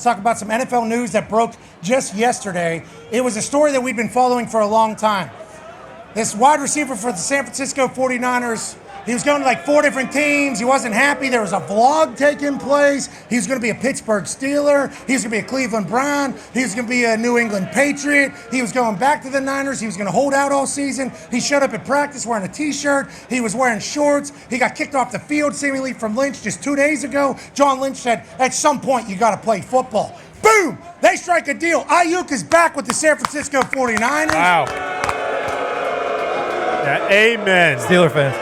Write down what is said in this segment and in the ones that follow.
Let's talk about some NFL news that broke just yesterday. It was a story that we've been following for a long time. This wide receiver for the San Francisco 49ers, he was going to like 4 different teams. He wasn't happy. There was a vlog taking place. He was going to be a Pittsburgh Steeler. He was going to be a Cleveland Brown. He was going to be a New England Patriot. He was going back to the Niners. He was going to hold out all season. He showed up at practice wearing a T-shirt. He was wearing shorts. He got kicked off the field seemingly from Lynch just 2 days ago. John Lynch said, at some point you got to play football. Boom! They strike a deal. Aiyuk is back with the San Francisco 49ers. Wow. Yeah, amen. Steeler fans.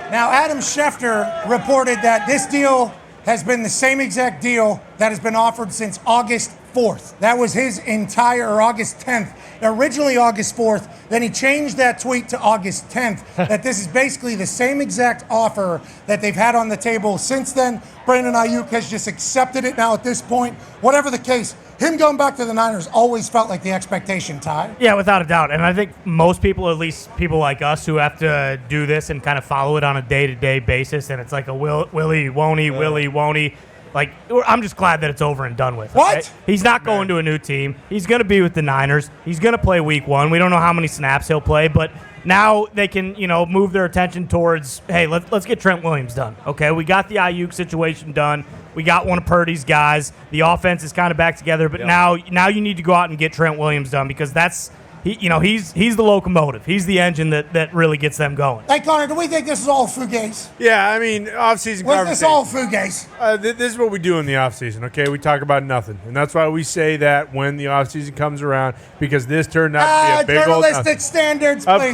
Now, Adam Schefter reported that this deal has been the same exact deal that has been offered since August 4th. That was his or August 10th. Originally August 4th, then he changed that tweet to August 10th, that this is basically the same exact offer that they've had on the table since then. Brandon Aiyuk has just accepted it now at this point. Whatever the case, him going back to the Niners always felt like the expectation, Ty. Yeah, without a doubt. And I think most people, at least people like us who have to do this and kind of follow it on a day-to-day basis, and it's like a willy, won't he, willy, won't he. Like, I'm just glad that it's over and done with. What? Okay? He's not going to a new team. He's going to be with the Niners. He's going to play week 1. We don't know how many snaps he'll play, but now they can, move their attention towards, hey, let's get Trent Williams done. Okay, we got the Aiyuk situation done. We got one of Purdy's guys. The offense is kind of back together, but now you need to go out and get Trent Williams done because that's he's the locomotive. He's the engine that really gets them going. Hey, Connor, do we think this is all fugazi? Yeah, I mean, off-season Was this all fugazi? This is what we do in the off-season, okay? We talk about nothing. And that's why we say that when the off-season comes around, because this turned out to be a big old nothing. Journalistic standards, please. Of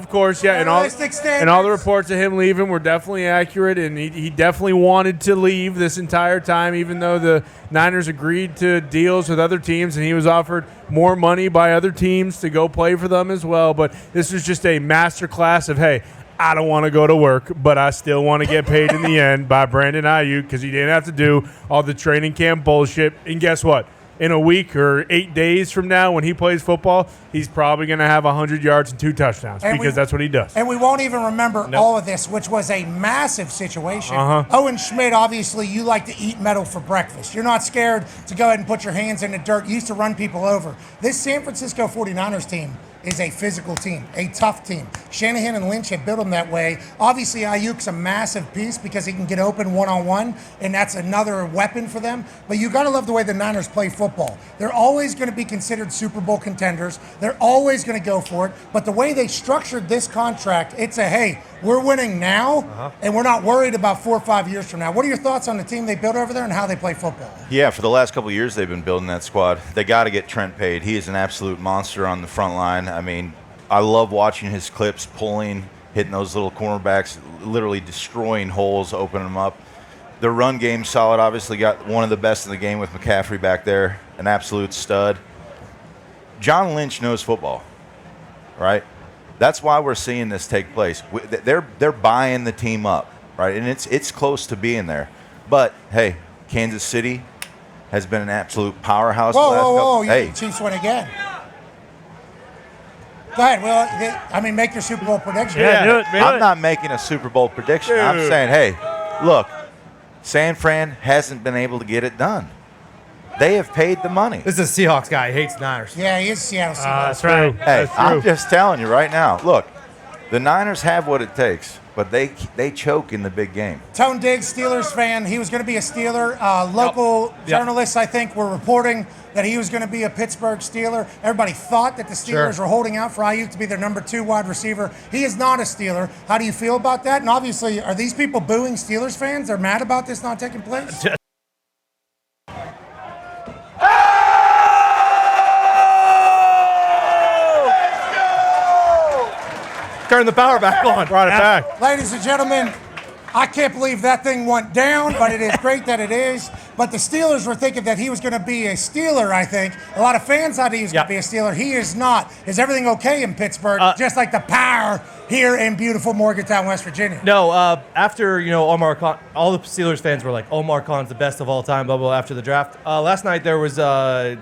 course, yeah. Journalistic standards. And all the reports of him leaving were definitely accurate, and he definitely wanted to leave this entire time, even though the Niners agreed to deals with other teams, and he was offered more money by other teams to go play for them as well. But this was just a masterclass of, hey, I don't want to go to work, but I still want to get paid in the end by Brandon Aiyuk because he didn't have to do all the training camp bullshit. And guess what? In a week or 8 days from now when he plays football, he's probably going to have 100 yards and 2 touchdowns because that's what he does. And we won't even remember all of this, which was a massive situation. Owen Schmidt, obviously, you like to eat metal for breakfast. You're not scared to go ahead and put your hands in the dirt. You used to run people over. This San Francisco 49ers team is a physical team, a tough team. Shanahan and Lynch have built them that way. Obviously, Aiyuk's a massive piece because he can get open one-on-one, and that's another weapon for them. But you got to love the way the Niners play football. They're always going to be considered Super Bowl contenders. They're always going to go for it. But the way they structured this contract, it's a, hey, we're winning now, and we're not worried about 4 or 5 years from now. What are your thoughts on the team they built over there and how they play football? Yeah, for the last couple of years they've been building that squad. They got to get Trent paid. He is an absolute monster on the front line. I mean, I love watching his clips, pulling, hitting those little cornerbacks, literally destroying holes, opening them up. Their run game solid. Obviously got one of the best in the game with McAfee back there, an absolute stud. John Lynch knows football, right? That's why we're seeing this take place. They're buying the team up, right? And it's close to being there. But, hey, Kansas City has been an absolute powerhouse. Whoa, you Chiefs win again. Go ahead, Will. Make your Super Bowl prediction. Yeah, do it. I'm not making a Super Bowl prediction. Dude. I'm saying, hey, look, San Fran hasn't been able to get it done. They have paid the money. This is a Seahawks guy. He hates Niners. Yeah, he is Seattle Seahawks. That's right. Hey, I'm just telling you right now. Look, the Niners have what it takes, but they choke in the big game. Tone Diggs, Steelers fan. He was going to be a Steeler. Local journalists, I think, were reporting that he was going to be a Pittsburgh Steeler. Everybody thought that the Steelers were holding out for Aiyuk to be their number 2 wide receiver. He is not a Steeler. How do you feel about that? And obviously, are these people booing Steelers fans? They're mad about this not taking place? Turn the power back on. Brought it back. Ladies and gentlemen, I can't believe that thing went down, but it is great that it is. But the Steelers were thinking that he was going to be a Steeler, I think. A lot of fans thought he was going to be a Steeler. He is not. Is everything okay in Pittsburgh? Just like the power here in beautiful Morgantown, West Virginia. No, after, Omar Khan, all the Steelers fans were like, Omar Khan's the best of all time, blah, blah, after the draft. Last night there was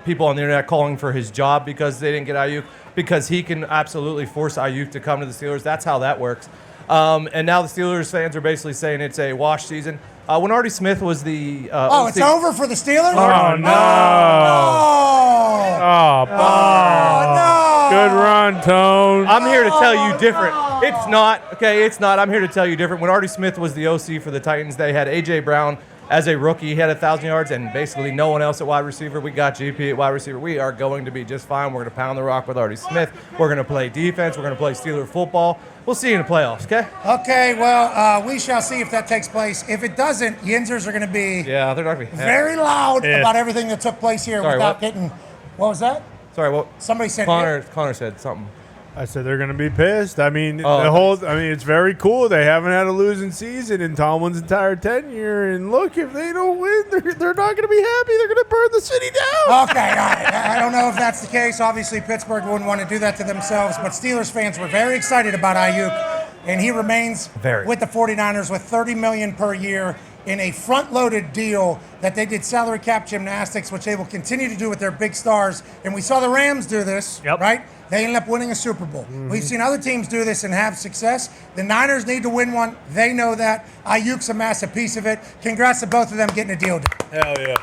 people on the internet calling for his job because they didn't get Aiyuk, because he can absolutely force Aiyuk to come to the Steelers. That's how that works. And now the Steelers fans are basically saying it's a wash season. When Artie Smith was the it's over for the Steelers? Oh, no. Oh, no. Good run, Tone. I'm here to tell you different. It's not. Okay, it's not. I'm here to tell you different. When Artie Smith was the OC for the Titans, they had A.J. Brown as a rookie. He had 1,000 yards and basically no one else at wide receiver. We got GP at wide receiver. We are going to be just fine. We're going to pound the rock with Artie Smith. We're going to play defense. We're going to play Steeler football. We'll see you in the playoffs, okay? Okay, well, we shall see if that takes place. If it doesn't, Yinzers are going to be Yeah, they're not going to be very loud about everything that took place here Sorry, without what? getting. What was that? Sorry, what? Somebody said Connor said something. I said they're going to be pissed. I mean, Oh, it's very cool. They haven't had a losing season in Tomlin's entire tenure. And look, if they don't win, they're not going to be happy. They're going to burn the city down. Okay, all right. I don't know if that's the case. Obviously, Pittsburgh wouldn't want to do that to themselves, but Steelers fans were very excited about Aiyuk, and he remains with the 49ers with $30 million per year in a front-loaded deal that they did salary cap gymnastics, which they will continue to do with their big stars. And we saw the Rams do this, right? They ended up winning a Super Bowl. We've seen other teams do this and have success. The Niners need to win one. They know that. Aiyuk's a massive piece of it. Congrats to both of them getting a deal done. Hell yeah.